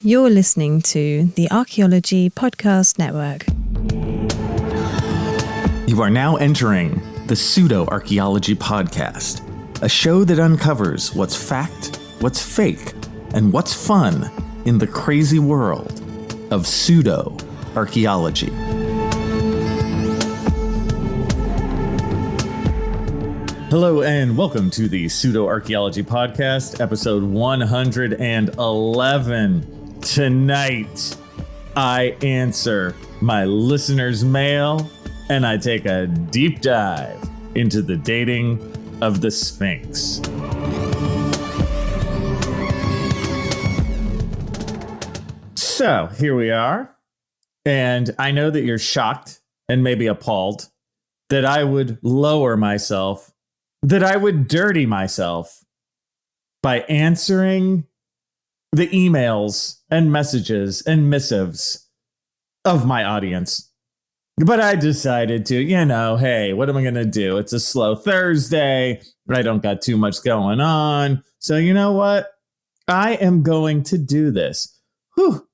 You're listening to the Archaeology Podcast Network. You are now entering the Pseudo-Archaeology Podcast, a show that uncovers what's fact, what's fake, and what's fun in the crazy world of pseudo-archaeology. Hello and welcome to the Pseudo-Archaeology Podcast, episode 111. Tonight, I answer my listeners' mail and I take a deep dive into the dating of the Sphinx. So here we are, and I know that you're shocked and maybe appalled that I would lower myself, that I would dirty myself by answering the emails and messages and missives of my audience. But I decided to, hey, what am I going to do? It's a slow Thursday. I don't got too much going on. So you know what? I am going to do this. Whew.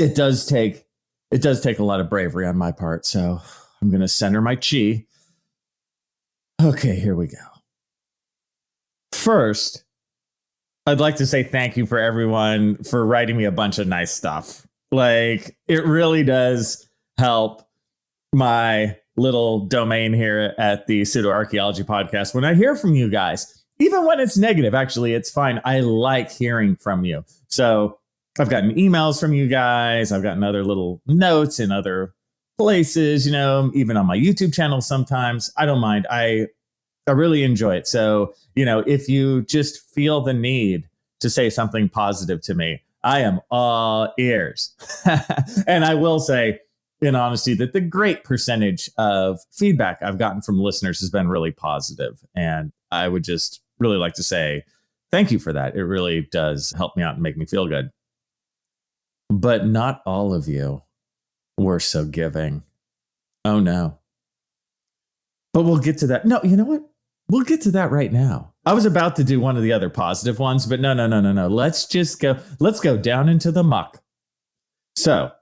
It does take a lot of bravery on my part. So I'm going to center my chi. Okay, here we go. First, I'd like to say thank you for everyone for writing me a bunch of nice stuff. Like, it really does help my little domain here at the Pseudo-Archaeology Podcast. When I hear from you guys, even when it's negative, actually, it's fine. I like hearing from you. So I've gotten emails from you guys. I've gotten other little notes in other places, even on my YouTube channel sometimes. I don't mind. I really enjoy it. So, if you just feel the need to say something positive to me, I am all ears. And I will say, in honesty, that the great percentage of feedback I've gotten from listeners has been really positive. And I would just really like to say thank you for that. It really does help me out and make me feel good. But not all of you were so giving. Oh, no. But we'll get to that. No, you know what? We'll get to that right now. I was about to do one of the other positive ones, but no. Let's go down into the muck. So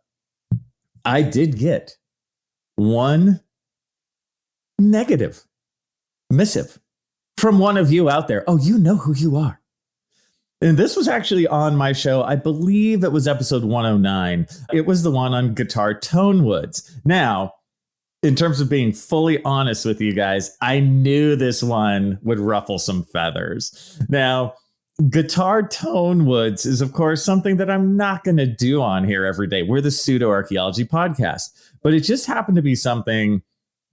I did get one negative missive from one of you out there. Oh, you know who you are. And this was actually on my show. I believe it was episode 109. It was the one on guitar tone woods. Now, in terms of being fully honest with you guys, I knew this one would ruffle some feathers. Now, guitar tone woods is, of course, something that I'm not going to do on here every day. We're the Pseudo-Archaeology Podcast. But it just happened to be something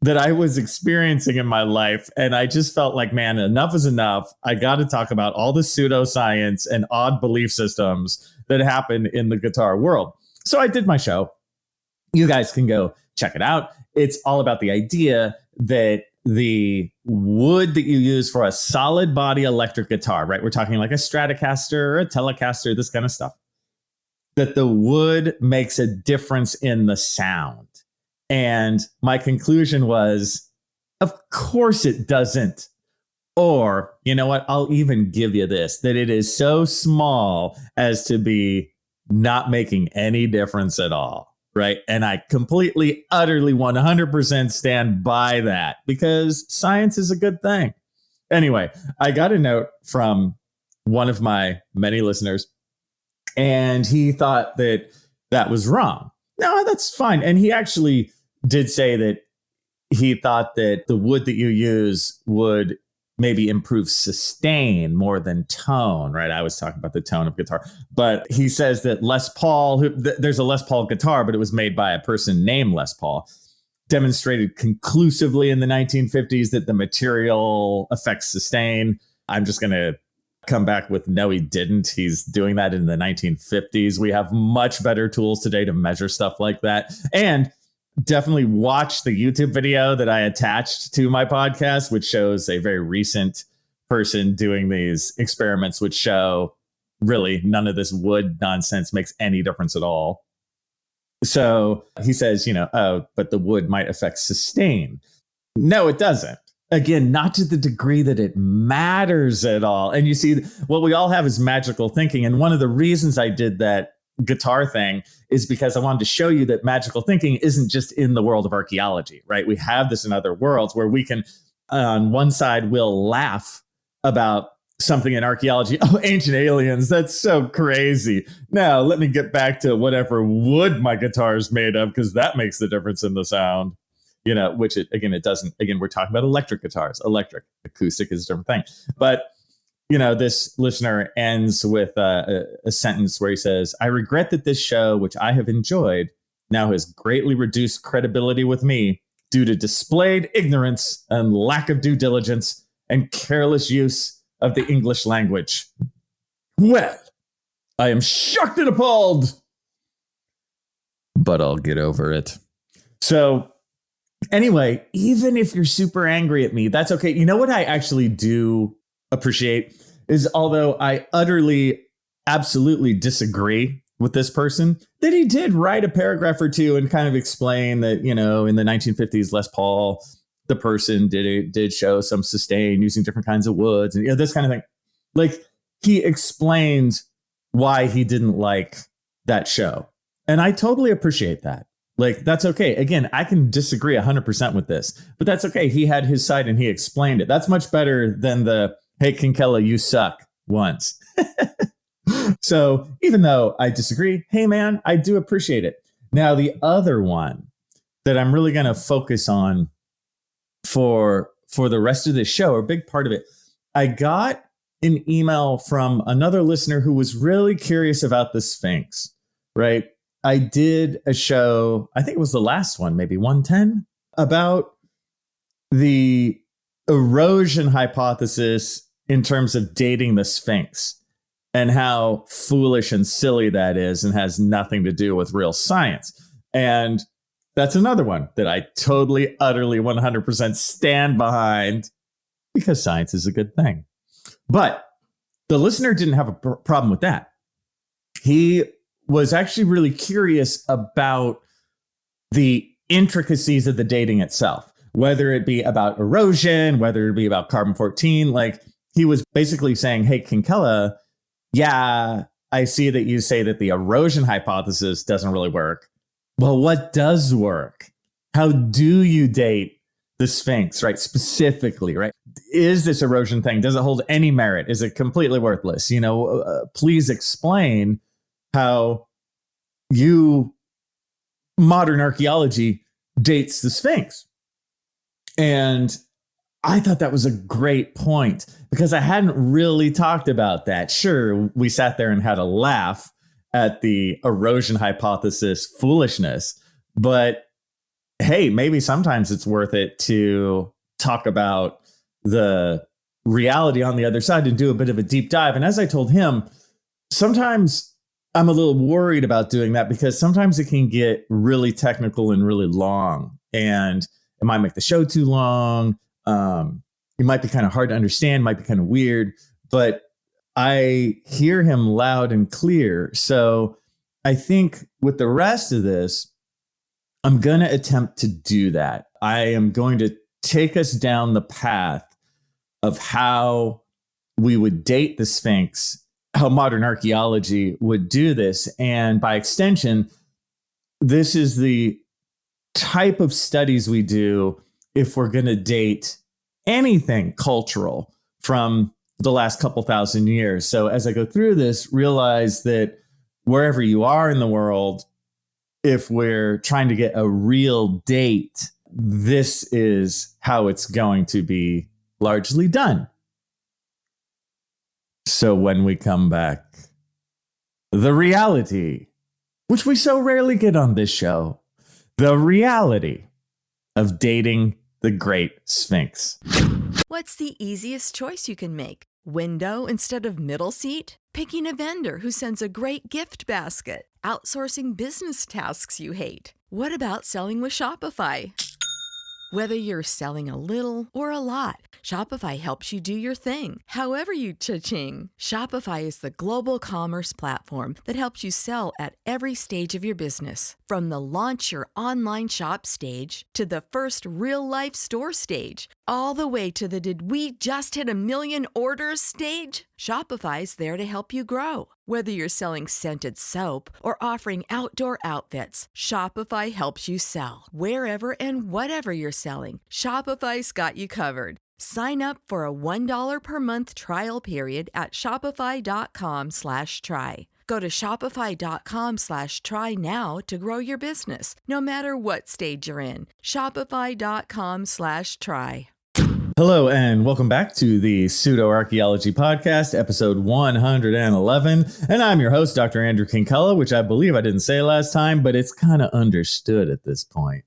that I was experiencing in my life. And I just felt like, man, enough is enough. I got to talk about all the pseudoscience and odd belief systems that happen in the guitar world. So I did my show. You guys can go check it out. It's all about the idea that the wood that you use for a solid body electric guitar, right? We're talking like a Stratocaster or a Telecaster, this kind of stuff, that the wood makes a difference in the sound. And my conclusion was, of course it doesn't. Or, you know what? I'll even give you this, that it is so small as to be not making any difference at all. Right. And I completely, utterly, 100% stand by that because science is a good thing. Anyway, I got a note from one of my many listeners, and he thought that that was wrong. No, that's fine. And he actually did say that he thought that the wood that you use would maybe improve sustain more than tone, right? I was talking about the tone of guitar, but he says that Les Paul, there's a Les Paul guitar, but it was made by a person named Les Paul, demonstrated conclusively in the 1950s that the material affects sustain. I'm just going to come back with no, he didn't. He's doing that in the 1950s. We have much better tools today to measure stuff like that. And definitely watch the YouTube video that I attached to my podcast, which shows a very recent person doing these experiments, which show really none of this wood nonsense makes any difference at all. So he says, but the wood might affect sustain. No, it doesn't. Again, not to the degree that it matters at all. And you see, what we all have is magical thinking. And one of the reasons I did that guitar thing is because I wanted to show you that magical thinking isn't just in the world of archaeology, right? We have this in other worlds where we can, on one side, we'll laugh about something in archaeology. Oh, ancient aliens, that's so crazy. Now, let me get back to whatever wood my guitar is made of, because that makes the difference in the sound. Which it doesn't. Again, we're talking about electric guitars. Electric, acoustic is a different thing. But, this listener ends with a sentence where he says, I regret that this show, which I have enjoyed, now has greatly reduced credibility with me due to displayed ignorance and lack of due diligence and careless use of the English language. Well, I am shocked and appalled, but I'll get over it. So anyway, even if you're super angry at me, that's okay. You know what I actually do appreciate is, although I utterly, absolutely disagree with this person, that he did write a paragraph or two and kind of explain that, in the 1950s, Les Paul, the person did show some sustain using different kinds of woods and this kind of thing. Like, he explained why he didn't like that show. And I totally appreciate that. Like, that's okay. Again, I can disagree 100% with this, but that's okay. He had his side and he explained it. That's much better than the, hey, Kinkella, you suck once. So even though I disagree, hey, man, I do appreciate it. Now, the other one that I'm really going to focus on for the rest of this show, or a big part of it, I got an email from another listener who was really curious about the Sphinx, right? I did a show, I think it was the last one, maybe 110, about the erosion hypothesis in terms of dating the Sphinx and how foolish and silly that is and has nothing to do with real science. And that's another one that I totally, utterly, 100% stand behind, because science is a good thing. But the listener didn't have a problem with that. He was actually really curious about the intricacies of the dating itself, whether it be about erosion, whether it be about carbon-14. Like, he was basically saying, hey, Kinkella, yeah, I see that you say that the erosion hypothesis doesn't really work. Well, what does work? How do you date the Sphinx, right? Specifically, right? Is this erosion thing, does it hold any merit? Is it completely worthless? Please explain how modern archaeology dates the Sphinx. And I thought that was a great point, because I hadn't really talked about that. Sure, we sat there and had a laugh at the erosion hypothesis foolishness, but hey, maybe sometimes it's worth it to talk about the reality on the other side and do a bit of a deep dive. And as I told him, sometimes I'm a little worried about doing that, because sometimes it can get really technical and really long, and it might make the show too long. It might be kind of hard to understand, might be kind of weird, but I hear him loud and clear. So I think with the rest of this, I'm going to attempt to do that. I am going to take us down the path of how we would date the Sphinx, how modern archaeology would do this. And by extension, this is the type of studies we do if we're going to date anything cultural from the last couple thousand years. So as I go through this, realize that wherever you are in the world, if we're trying to get a real date, this is how it's going to be largely done. So when we come back, the reality, which we so rarely get on this show, the reality of dating the Great Sphinx. What's the easiest choice you can make? Window instead of middle seat? Picking a vendor who sends a great gift basket? Outsourcing business tasks you hate? What about selling with Shopify? Whether you're selling a little or a lot, Shopify helps you do your thing, however you cha-ching. Shopify is the global commerce platform that helps you sell at every stage of your business. From the launch your online shop stage to the first real life store stage, all the way to the "did we just hit a million orders" stage, Shopify's there to help you grow. Whether you're selling scented soap or offering outdoor outfits, Shopify helps you sell. Wherever and whatever you're selling, Shopify's got you covered. Sign up for a $1 per month trial period at shopify.com/try. Go to shopify.com/try now to grow your business, no matter what stage you're in. Shopify.com/try. Hello, and welcome back to the Pseudo Archaeology Podcast, episode 111. And I'm your host, Dr. Andrew Kinkella, which I believe I didn't say last time, but it's kind of understood at this point.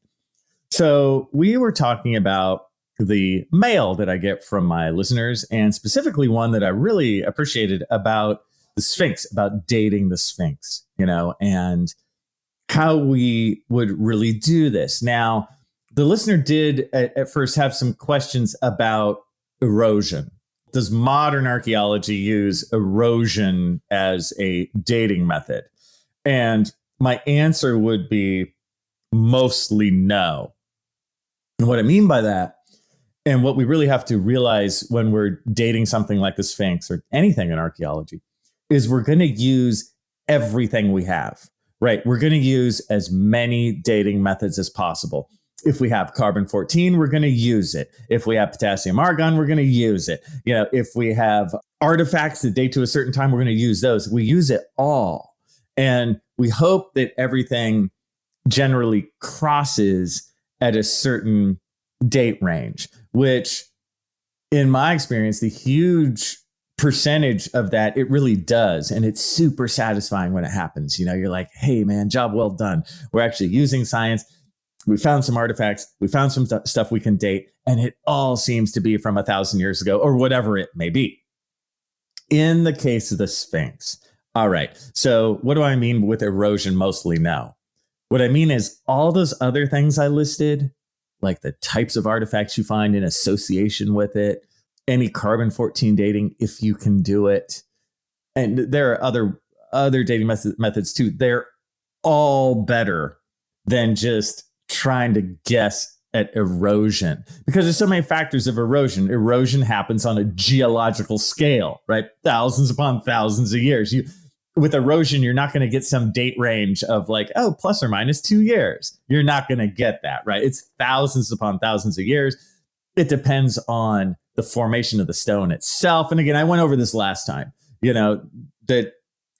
So we were talking about the mail that I get from my listeners, and specifically one that I really appreciated about the Sphinx, about dating the Sphinx, and how we would really do this. Now, the listener did at first have some questions about erosion. Does modern archaeology use erosion as a dating method? And my answer would be mostly no. And what I mean by that, and what we really have to realize when we're dating something like the Sphinx or anything in archaeology, is we're going to use everything we have, right? We're going to use as many dating methods as possible. If we have carbon-14, we're going to use it. If we have potassium argon, we're going to use it. If we have artifacts that date to a certain time, we're going to use those. We use it all. And we hope that everything generally crosses at a certain date range, which in my experience, the huge percentage of that, it really does. And it's super satisfying when it happens. You're like, hey, man, job well done. We're actually using science. We found some artifacts. We found some stuff we can date. And it all seems to be from 1,000 years ago or whatever it may be. In the case of the Sphinx. All right. So what do I mean with erosion? Mostly no. What I mean is all those other things I listed, like the types of artifacts you find in association with it, any carbon-14 dating, if you can do it. And there are other dating methods too. They're all better than just trying to guess at erosion, because there's so many factors of erosion. Erosion happens on a geological scale, right? Thousands upon thousands of years. With erosion, you're not going to get some date range of like, oh, plus or minus 2 years. You're not going to get that, right? It's thousands upon thousands of years. It depends on the formation of the stone itself. And again, I went over this last time, that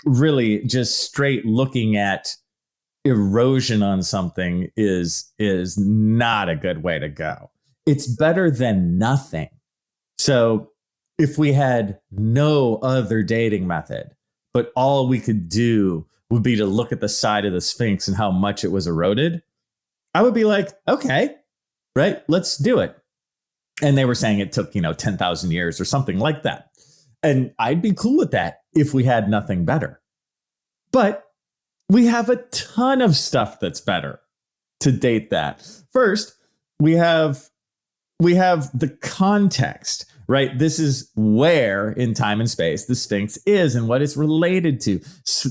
really just straight looking at erosion on something is not a good way to go. It's better than nothing. So if we had no other dating method, but all we could do would be to look at the side of the Sphinx and how much it was eroded, I would be like, okay, right, let's do it. And they were saying it took, 10,000 years or something like that. And I'd be cool with that if we had nothing better. But we have a ton of stuff that's better to date that. First, we have the context, right? This is where in time and space the Sphinx is and what it's related to.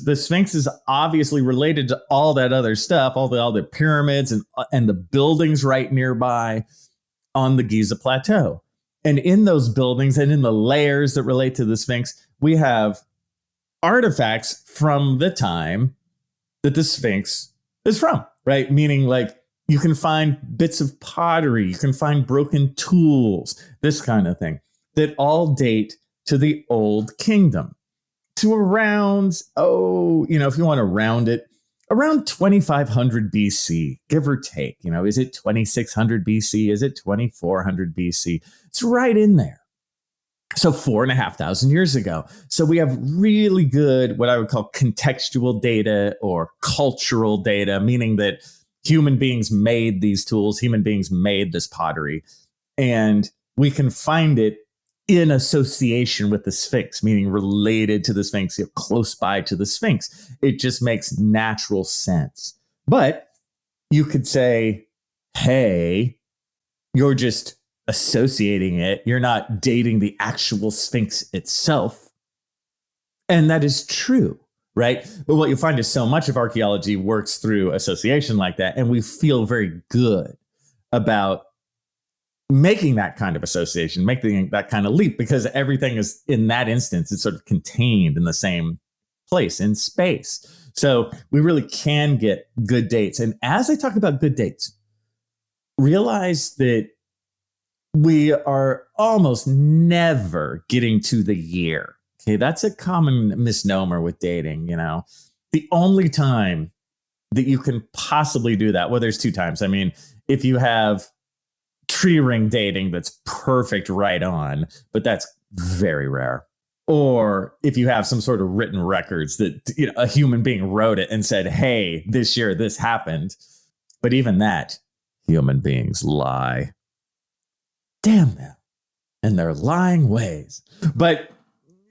The Sphinx is obviously related to all that other stuff, all the pyramids and the buildings right nearby on the Giza Plateau. And in those buildings and in the layers that relate to the Sphinx, we have artifacts from the time that the Sphinx is from, right? Meaning like you can find bits of pottery, you can find broken tools, this kind of thing, that all date to the Old Kingdom, to around, if you want to round it, around 2500 BC, give or take. Is it 2600 BC? Is it 2400 BC? It's right in there. So 4,500 years ago. So we have really good, what I would call contextual data or cultural data, meaning that human beings made these tools, human beings made this pottery, and we can find it in association with the Sphinx, meaning related to the Sphinx, close by to the Sphinx. It just makes natural sense. But you could say, hey, you're just associating it. You're not dating the actual Sphinx itself. And that is true, right? But what you find is so much of archaeology works through association like that. And we feel very good about making that kind of association, making that kind of leap, because everything is, in that instance, it's sort of contained in the same place in space. So we really can get good dates. And as I talk about good dates, realize that we are almost never getting to the year. Okay, that's a common misnomer with dating. The only time that you can possibly do that, well, there's two times. I mean, if you have tree ring dating, that's perfect right on, but that's very rare. Or if you have some sort of written records that a human being wrote it and said, hey, this year this happened. But even that, human beings lie. Damn them and their lying ways. But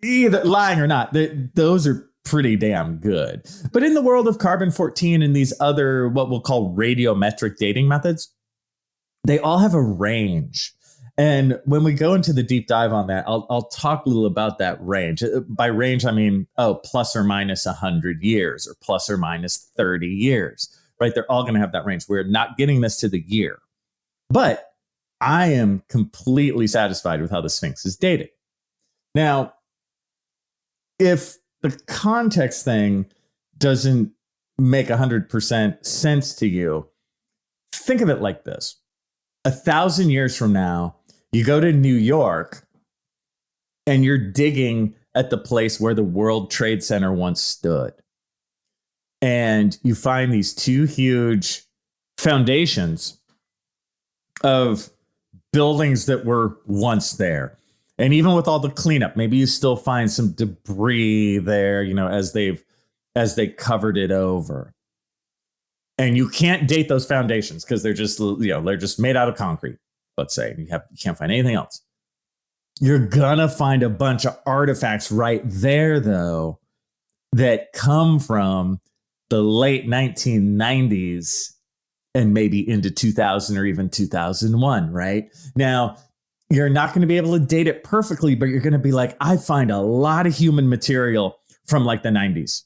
either lying or not, those are pretty damn good. But in the world of carbon-14 and these other, what we'll call radiometric dating methods, they all have a range. And when we go into the deep dive on that, I'll talk a little about that range. By range, I mean, plus or minus 100 years or plus or minus 30 years, right? They're all going to have that range. We're not getting this to the year. But I am completely satisfied with how the Sphinx is dating. Now, if the context thing doesn't make 100% sense to you, think of it like this. 1,000 years from now, you go to New York and you're digging at the place where the World Trade Center once stood. And you find these two huge foundations of buildings that were once there. And even with all the cleanup, maybe you still find some debris there, as they covered it over. And you can't date those foundations because they're just made out of concrete, let's say. You can't find anything else. You're gonna find a bunch of artifacts right there, though, that come from the late 1990s and maybe into 2000 or even 2001, right? Now, you're not going to be able to date it perfectly, but you're going to be like, I find a lot of human material from like the 90s.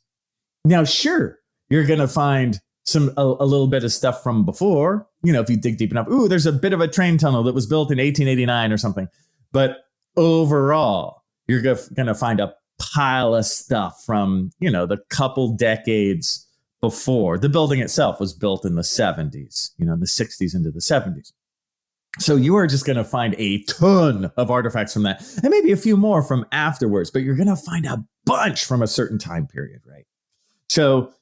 Now, sure, you're going to find a little bit of stuff from before, if you dig deep enough. Ooh, there's a bit of a train tunnel that was built in 1889 or something. But overall, you're going to find a pile of stuff from, the couple decades before. The building itself was built in the 70s, the 60s into the 70s. So you are just going to find a ton of artifacts from that, and maybe a few more from afterwards, but you're going to find a bunch from a certain time period, right? So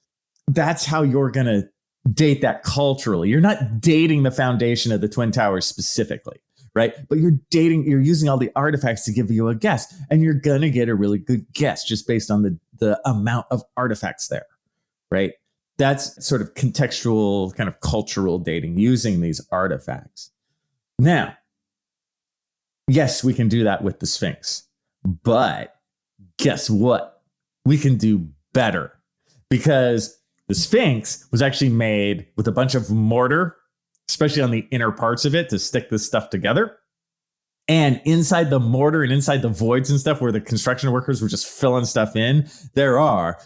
that's how you're going to date that culturally. You're not dating the foundation of the Twin Towers specifically, right? But you're using all the artifacts to give you a guess, and you're going to get a really good guess just based on the amount of artifacts there, right? That's sort of contextual, kind of cultural dating using these artifacts. Now, yes, we can do that with the Sphinx, but guess what? We can do better, because the Sphinx was actually made with a bunch of mortar, especially on the inner parts of it, to stick this stuff together. And inside the mortar and inside the voids and stuff where the construction workers were just filling stuff in, there are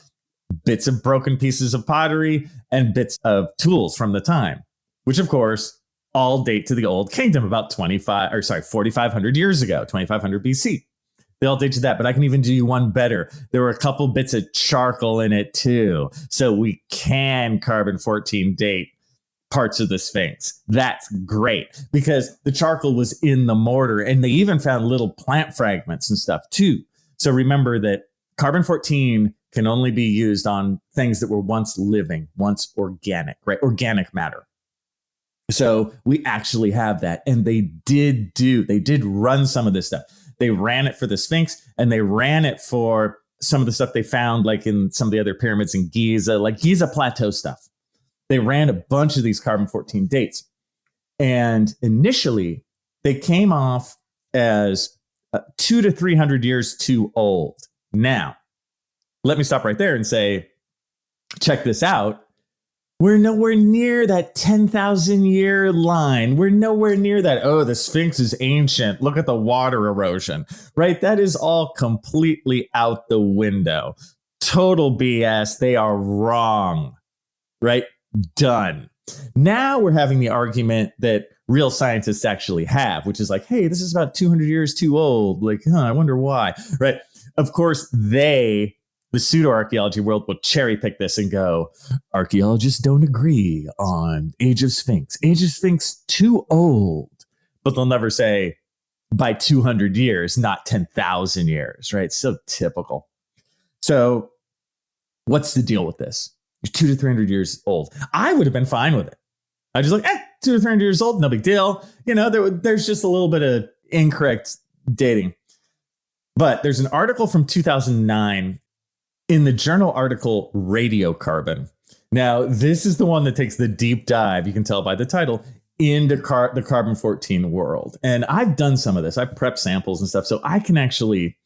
bits of broken pieces of pottery and bits of tools from the time, which of course all date to the Old Kingdom, about 4,500 years ago, 2,500 BC. They all date to that, but I can even do you one better. There were a couple bits of charcoal in it too. So we can carbon-14 date parts of the Sphinx. That's great, because the charcoal was in the mortar, and they even found little plant fragments and stuff too. So remember that carbon-14 can only be used on things that were once living, once organic, right? Organic matter. So we actually have that. And they did run some of this stuff. They ran it for the Sphinx, and they ran it for some of the stuff they found, like in some of the other pyramids in Giza, like Giza Plateau stuff. They ran a bunch of these carbon-14 dates. And initially, they came off as 200 to 300 years too old. Now, let me stop right there and say, check this out. We're nowhere near that 10,000 year line. We're nowhere near that. Oh, the Sphinx is ancient. Look at the water erosion, right? That is all completely out the window. Total BS. They are wrong, right? Done. Now we're having the argument that real scientists actually have, which is like, hey, this is about 200 years too old. Like, I wonder why, right? Of course, the pseudo-archaeology world will cherry pick this and go, archaeologists don't agree on age of Sphinx. Age of Sphinx too old. But they'll never say by 200 years, not 10,000 years, right? So typical. So what's the deal with this? You're 200 to 300 years old. I would have been fine with it. I just like, 200 to 300 years old, no big deal. There's just a little bit of incorrect dating. But there's an article from 2009 in the journal article Radiocarbon. Now, this is the one that takes the deep dive, you can tell by the title, into the carbon-14 world. And I've done some of this. I've prepped samples and stuff, so I can actually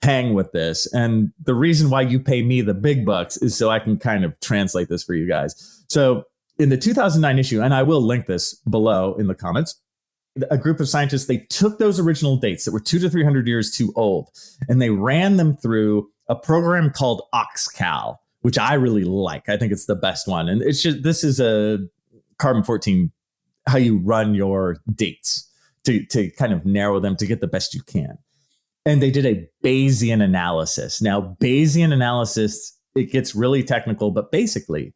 hang with this. And the reason why you pay me the big bucks is so I can kind of translate this for you guys. So in the 2009 issue, and I will link this below in the comments, a group of scientists, they took those original dates that were 200 to 300 years too old, and they ran them through a program called Oxcal, which I really like. I think it's the best one. And it's just, this is a carbon-14, how you run your dates to kind of narrow them to get the best you can. And they did a Bayesian analysis. Now, Bayesian analysis, it gets really technical, but basically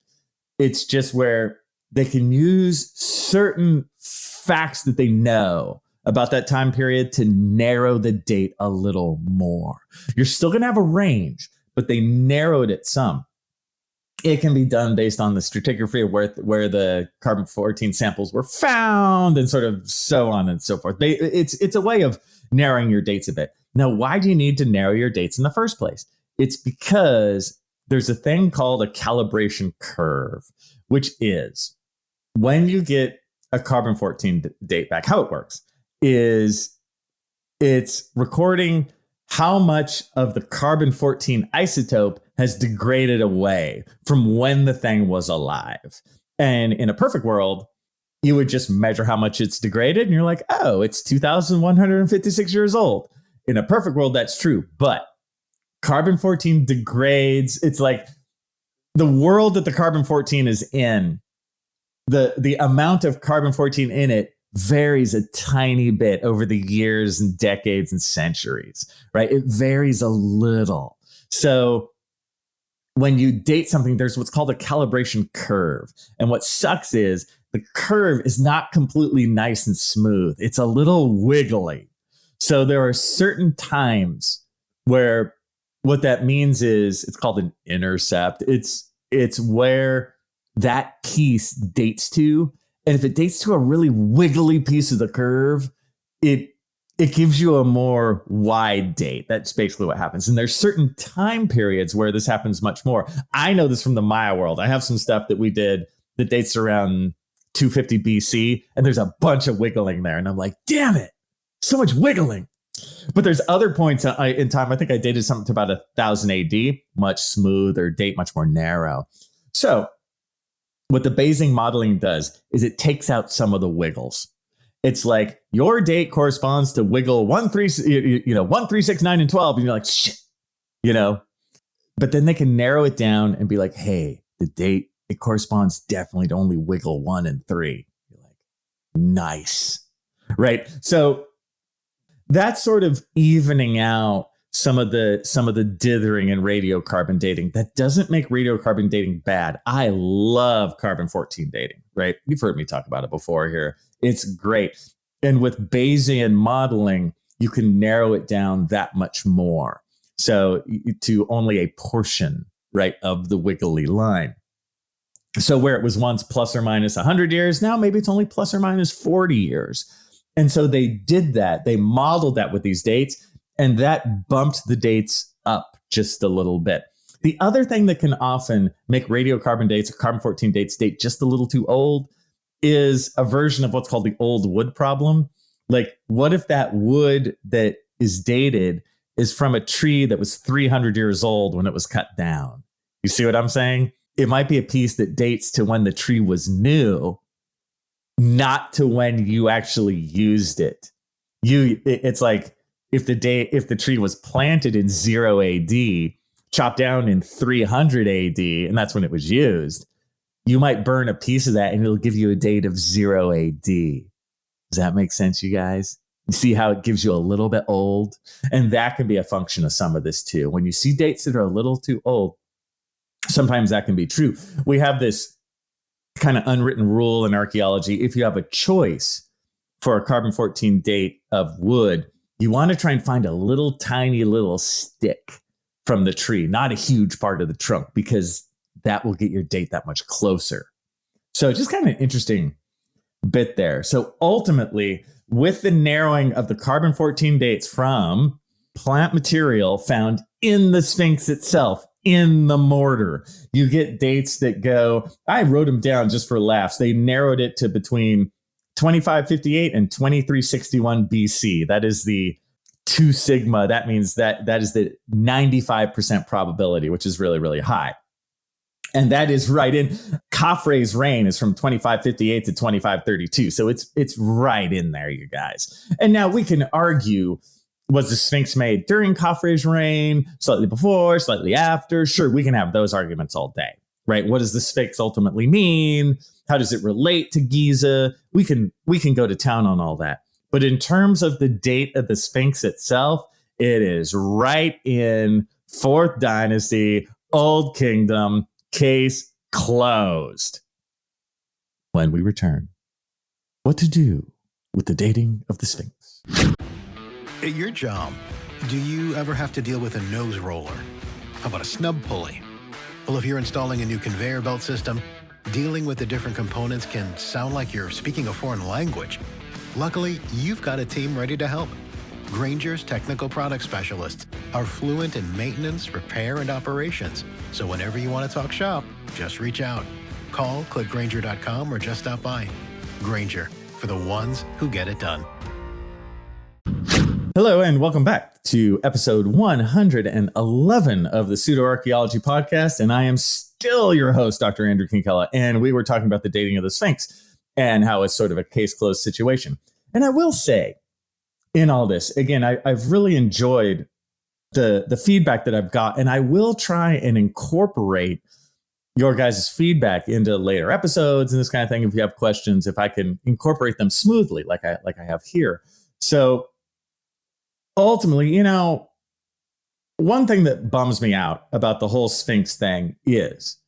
it's just where they can use certain facts that they know about that time period to narrow the date a little more. You're still going to have a range, but they narrowed it some. It can be done based on the stratigraphy of where the carbon-14 samples were found and sort of so on and so forth. It's a way of narrowing your dates a bit. Now, why do you need to narrow your dates in the first place? It's because there's a thing called a calibration curve, which is when you get a carbon-14 date back, how it works is it's recording how much of the carbon-14 isotope has degraded away from when the thing was alive. And in a perfect world, you would just measure how much it's degraded and you're like, oh, it's 2,156 years old. In a perfect world, that's true. But carbon-14 degrades. It's like the world that the carbon-14 is in, the amount of carbon-14 in it varies a tiny bit over the years and decades and centuries, right? It varies a little. So when you date something, there's what's called a calibration curve. And what sucks is the curve is not completely nice and smooth. It's a little wiggly. So there are certain times where what that means is it's called an intercept. It's where that piece dates to. And if it dates to a really wiggly piece of the curve, it gives you a more wide date. That's basically what happens. And there's certain time periods where this happens much more. I know this from the Maya world. I have some stuff that we did that dates around 250 BC, and there's a bunch of wiggling there. And I'm like, damn it, so much wiggling. But there's other points in time. I think I dated something to about 1000 AD, much smoother date, much more narrow. So what the Bayesian modeling does is it takes out some of the wiggles. It's like your date corresponds to wiggle 1, 3, 6, 9, and 12. And you're like, shit, but then they can narrow it down and be like, hey, the date, it corresponds definitely to only wiggle 1 and 3. You're like, nice. Right. So that's sort of evening out some of the dithering in radiocarbon dating. That doesn't make radiocarbon dating bad. I love carbon-14 dating, right? You've heard me talk about it before here. It's great. And with Bayesian modeling, you can narrow it down that much more. So to only a portion, right, of the wiggly line. So where it was once plus or minus 100 years, now maybe it's only plus or minus 40 years. And so they did that. They modeled that with these dates. And that bumped the dates up just a little bit. The other thing that can often make radiocarbon dates or carbon-14 dates date just a little too old is a version of what's called the old wood problem. Like, what if that wood that is dated is from a tree that was 300 years old when it was cut down? You see what I'm saying? It might be a piece that dates to when the tree was new, not to when you actually used it. It's like, if the tree was planted in 0 AD, chopped down in 300 AD, and that's when it was used, you might burn a piece of that and it'll give you a date of 0 AD. Does that make sense, you guys? You see how it gives you a little bit old? And that can be a function of some of this too. When you see dates that are a little too old, sometimes that can be true. We have this kind of unwritten rule in archaeology. If you have a choice for a carbon-14 date of wood, you want to try and find a little tiny little stick from the tree, not a huge part of the trunk, because that will get your date that much closer. So just kind of an interesting bit there. So ultimately, with the narrowing of the carbon-14 dates from plant material found in the Sphinx itself, in the mortar, you get dates that go, I wrote them down just for laughs. They narrowed it to between 2558 and 2361 BC. That is the 2 sigma. That means that is the 95% probability, which is really, really high. And that is right in Khafre's reign is from 2558 to 2532. So it's right in there, you guys. And now we can argue, was the Sphinx made during Khafre's reign, slightly before, slightly after? Sure, we can have those arguments all day, right? What does the Sphinx ultimately mean? How does it relate to Giza? We can go to town on all that. But in terms of the date of the Sphinx itself, it is right in 4th Dynasty, Old Kingdom, case closed. When we return, what to do with the dating of the Sphinx. At your job, do you ever have to deal with a nose roller? How about a snub pulley? Well, if you're installing a new conveyor belt system, dealing with the different components can sound like you're speaking a foreign language. Luckily, you've got a team ready to help. Grainger's technical product specialists are fluent in maintenance, repair, and operations. So whenever you want to talk shop, just reach out. Call, click Grainger.com, or just stop by. Grainger, for the ones who get it done. Hello, and welcome back to episode 111 of the Pseudo-Archaeology Podcast. And I am still your host, Dr. Andrew Kinkella. And we were talking about the dating of the Sphinx and how it's sort of a case-closed situation. And I will say, in all this, again, I've really enjoyed the feedback that I've got, and I will try and incorporate your guys' feedback into later episodes and this kind of thing. If you have questions, if I can incorporate them smoothly, like I have here. So ultimately, one thing that bums me out about the whole Sphinx thing is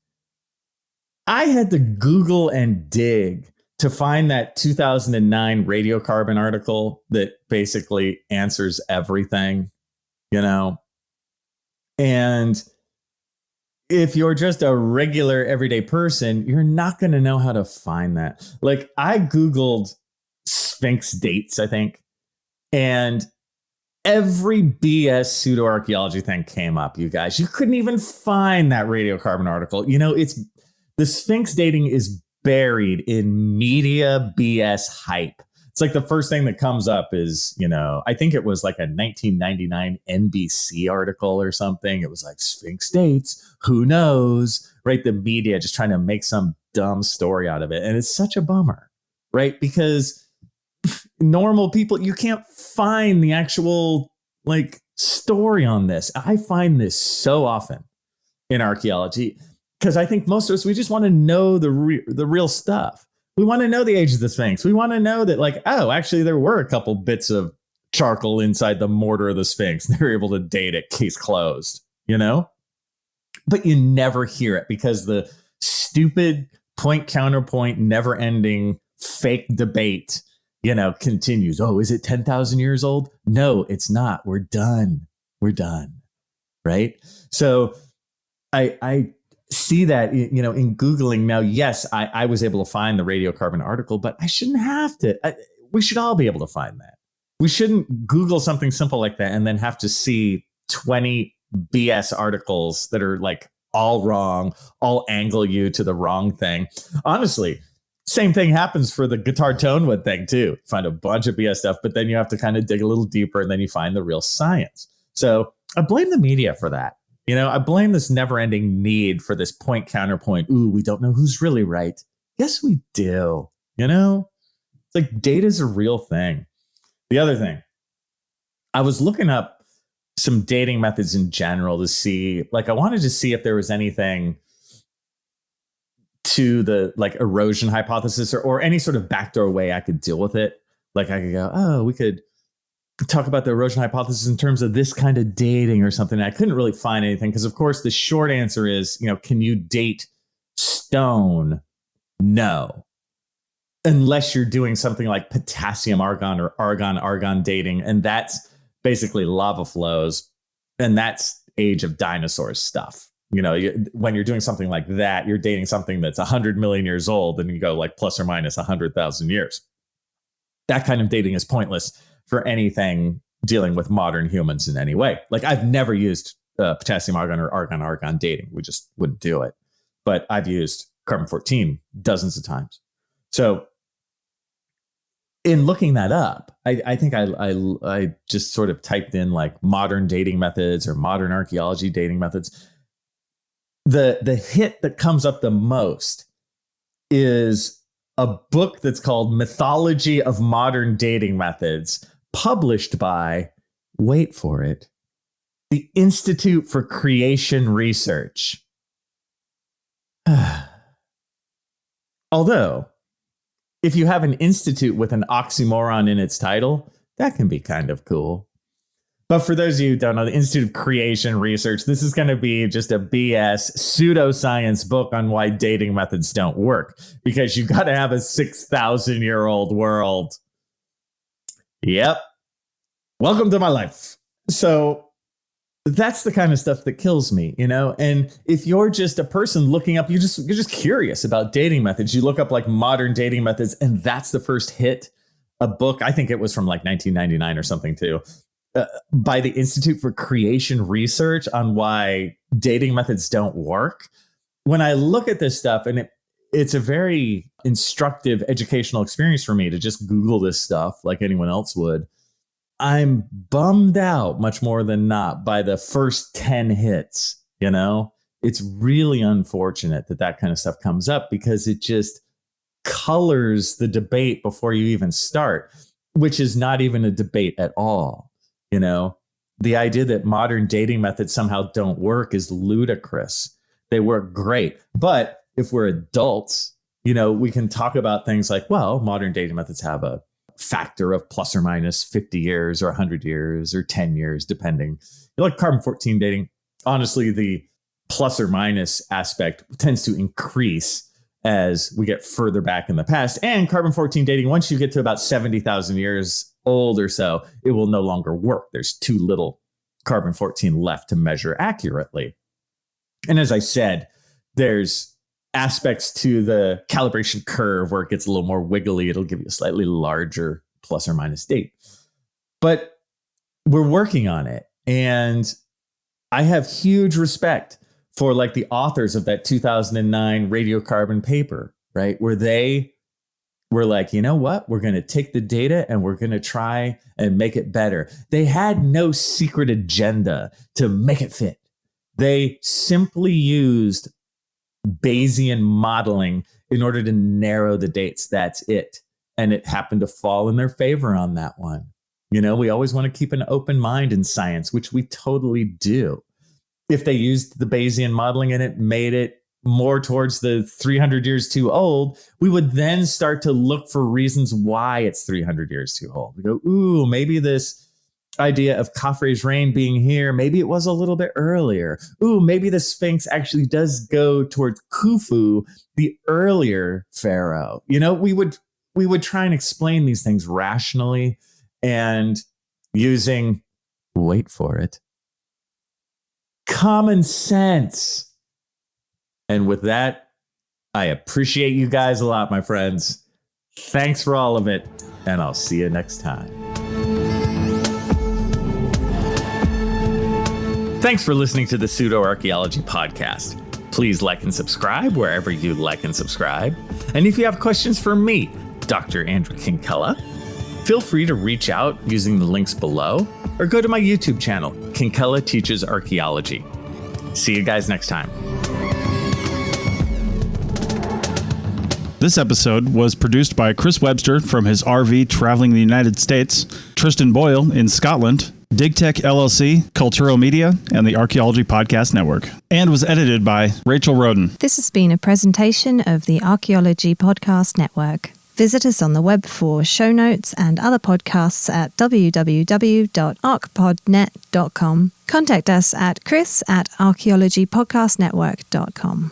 I had to Google and dig to find that 2009 radiocarbon article that basically answers everything, and if you're just a regular everyday person, you're not going to know how to find that. Like, I Googled Sphinx dates, I think, and every BS pseudo-archaeology thing came up, you guys. You couldn't even find that radiocarbon article. The Sphinx dating is buried in media BS hype. It's like the first thing that comes up is, I think it was like a 1999 NBC article or something. It was like Sphinx dates, who knows, right? The media just trying to make some dumb story out of it. And it's such a bummer, right? Because normal people, you can't find the actual story on this. I find this so often in archaeology, because I think most of us, we just want to know the real stuff. We want to know the age of the Sphinx. We want to know that, actually, there were a couple bits of charcoal inside the mortar of the Sphinx. They were able to date it, case closed, But you never hear it because the stupid point counterpoint, never ending fake debate, continues. Oh, is it 10,000 years old? No, it's not. We're done. Right? So I see that, in Googling now. Yes, I was able to find the radiocarbon article, but I shouldn't have to. We should all be able to find that. We shouldn't Google something simple like that and then have to see 20 BS articles that are all wrong, all angle you to the wrong thing. Honestly, same thing happens for the guitar tone wood thing too. Find a bunch of BS stuff, but then you have to kind of dig a little deeper and then you find the real science. So I blame the media for that. I blame this never-ending need for this point counterpoint. Ooh, we don't know who's really right. Yes, we do. It's like data's a real thing. The other thing, I was looking up some dating methods in general to see, I wanted to see if there was anything to the like erosion hypothesis or any sort of backdoor way I could deal with it. Like I could go, oh, we could talk about the erosion hypothesis in terms of this kind of dating or something. I couldn't really find anything because, of course, the short answer is, can you date stone? No. Unless you're doing something like potassium argon or argon dating. And that's basically lava flows. And that's age of dinosaurs stuff. When you're doing something like that, you're dating something that's 100 million years old and you go like plus or minus 100,000 years. That kind of dating is pointless for anything dealing with modern humans in any way. Like I've never used potassium argon or argon dating. We just wouldn't do it. But I've used carbon-14 dozens of times. So in looking that up, I think I just sort of typed in like modern dating methods or modern archaeology dating methods. The hit that comes up the most is a book that's called Mythology of Modern Dating Methods, published by, wait for it, the Institute for Creation Research. Although, if you have an institute with an oxymoron in its title, that can be kind of cool. But for those of you who don't know, the Institute of Creation Research, this is going to be just a BS pseudoscience book on why dating methods don't work, because you've got to have a 6,000-year-old world. Yep. Welcome to my life. So that's the kind of stuff that kills me, and if you're just a person looking up, you're just curious about dating methods. You look up like modern dating methods, and that's the first hit. A book, I think it was from like 1999 or something too, by the Institute for Creation Research on why dating methods don't work. When I look at this stuff, and it's a very instructive educational experience for me to just Google this stuff like anyone else would. I'm bummed out much more than not by the first 10 hits. It's really unfortunate that kind of stuff comes up because it just colors the debate before you even start, which is not even a debate at all. The idea that modern dating methods somehow don't work is ludicrous. They work great. But if we're adults, we can talk about things like, well, modern dating methods have a factor of plus or minus 50 years or 100 years or 10 years, depending. Like carbon-14 dating, honestly, the plus or minus aspect tends to increase as we get further back in the past. And carbon-14 dating, once you get to about 70,000 years old or so, it will no longer work. There's too little carbon-14 left to measure accurately. And as I said, there's aspects to the calibration curve where it gets a little more wiggly. It'll give you a slightly larger plus or minus date. But we're working on it. And I have huge respect for like the authors of that 2009 radiocarbon paper, right? Where they were like, you know what? We're going to take the data and we're going to try and make it better. They had no secret agenda to make it fit. They simply used Bayesian modeling in order to narrow the dates. That's it. And it happened to fall in their favor on that one. We always want to keep an open mind in science, which we totally do. If they used the Bayesian modeling and it made it more towards the 300 years too old, we would then start to look for reasons why it's 300 years too old. We go, ooh, maybe this idea of Khafre's reign being here, maybe it was a little bit earlier. Ooh, maybe the Sphinx actually does go towards Khufu, the earlier pharaoh. We would try and explain these things rationally and using, wait for it, common sense. And with that, I appreciate you guys a lot, my friends. Thanks for all of it, and I'll see you next time. Thanks for listening to the Pseudo Archaeology Podcast. Please like and subscribe wherever you like and subscribe. And if you have questions for me, Dr. Andrew Kinkella, feel free to reach out using the links below or go to my YouTube channel, Kinkella Teaches Archaeology. See you guys next time. This episode was produced by Chris Webster from his RV traveling the United States, Tristan Boyle in Scotland, DigTech LLC, Cultural Media, and the Archaeology Podcast Network. And was edited by Rachel Roden. This has been a presentation of the Archaeology Podcast Network. Visit us on the web for show notes and other podcasts at www.archpodnet.com. Contact us at chris@archaeologypodcastnetwork.com.